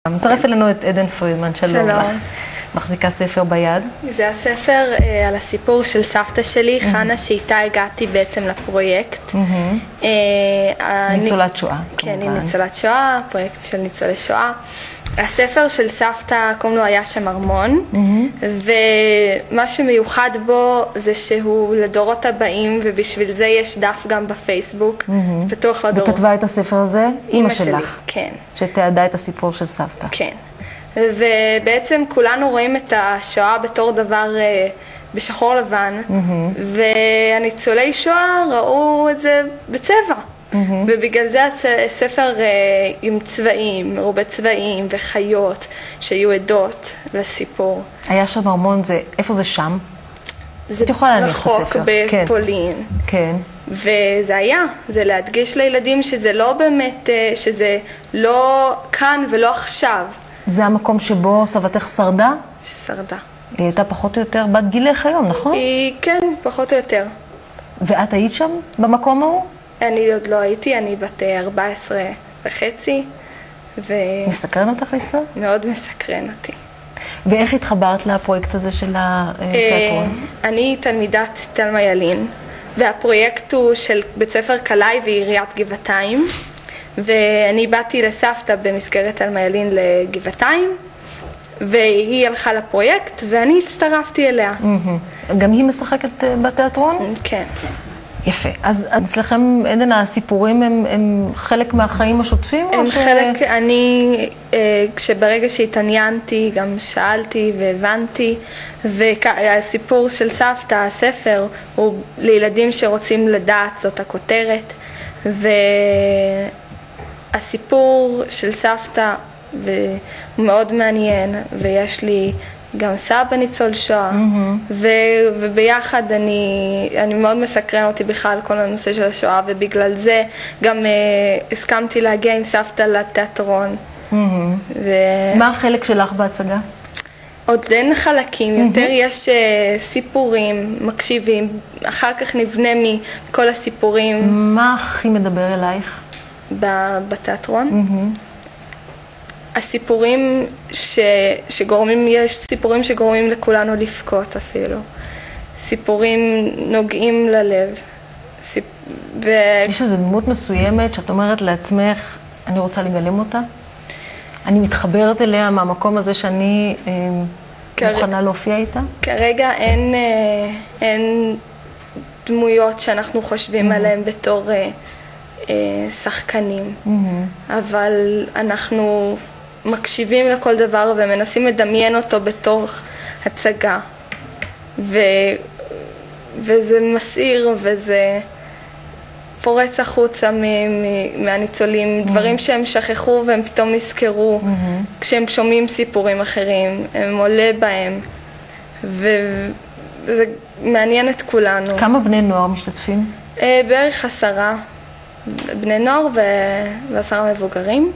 מצטרף אלינו את עדן פרידמן, שלום לך. מחזיקה ספר ביד. זה הספר על הסיפור של סבתא שלי, חנה, שאיתה הגעתי בעצם לפרויקט. ניצולת שואה. כן, היא ניצולת שואה, פרויקט של ניצולי שואה. הספר של סבתא, קוראים לו היה שם ארמון, ומה שמיוחד בו זה שהוא לדורות הבאים, ובשביל זה יש דף גם בפייסבוק, פתוח לדורות. וכתבה את הספר הזה? אמא שלך. כן. שתיעדה את הסיפור של סבתא. כן. ובעצם כולנו רואים את השואה בתור דבר בשחור לבן, והניצולי שואה ראו את זה בצבע. ובגלל זה הספר עם צבעים, מרובי צבעים וחיות שיהיו עדות לסיפור. היה שם ארמון, איפה זה שם? זה רחוק בפולין. כן. וזה היה, זה להדגיש לילדים שזה לא באמת, שזה לא כאן ולא עכשיו. זה המקום שבו סבתך שרדה? שרדה. היא הייתה פחות או יותר בת גילך היום, נכון? כן, פחות או יותר. ואת היית שם במקום ההוא? אני עוד לא הייתי, אני בת 14 וחצי. מסקרן אותך לנסוע? מאוד מסקרן אותי. ואיך התחברת לפרויקט הזה של התיאטרון? אני תלמידת תלמה ילין, והפרויקט הוא של בית ספר קלעי ועיריית גבעתיים. ואני באתי לסבתא במסגרת תלמה ילין לגבעתיים, והיא הלכה לפרויקט ואני הצטרפתי אליה. גם היא משחקת בתיאטרון? כן. יפה. אז אצלכם, עדן, הסיפורים הם חלק מהחיים השוטפים? הם חלק, אני, כשברגע שהתעניינתי, גם שאלתי והבנתי, והסיפור של סבתא, הספר, הוא לילדים שרוצים לדעת, זאת הכותרת, הסיפור של סבתא הוא מאוד מעניין, ויש לי גם סבא ניצול שואה, וביחד אני מאוד מסקרן אותי בכלל כל הנושא של השואה, ובגלל זה גם הסכמתי להגיע עם סבתא לתיאטרון. מה החלק שלך בהצגה? עוד אין חלקים, יותר יש סיפורים, מקשיבים, אחר כך נבנה מכל הסיפורים. מה הכי מדבר אלייך? בתיאטרון. הסיפורים שגורמים, יש סיפורים שגורמים לכולנו לבכות אפילו. סיפורים נוגעים ללב. יש איזו דמות מסוימת שאת אומרת לעצמך, אני רוצה לגלם אותה? אני מתחברת אליה מהמקום הזה שאני מוכנה להופיע איתה? כרגע אין דמויות שאנחנו חושבים עליהן בתור שחקנים, אבל אנחנו מקשיבים לכל דבר ומנסים לדמיין אותו בתור הצגה, וזה מסעיר וזה פורץ החוצה מהניצולים, דברים שהם שכחו והם פתאום נזכרו כשהם שומעים סיפורים אחרים, הם עולה בהם, וזה מעניין את כולנו. כמה בני נוער משתתפים? בערך 10 בני נוער ו10 מבוגרים.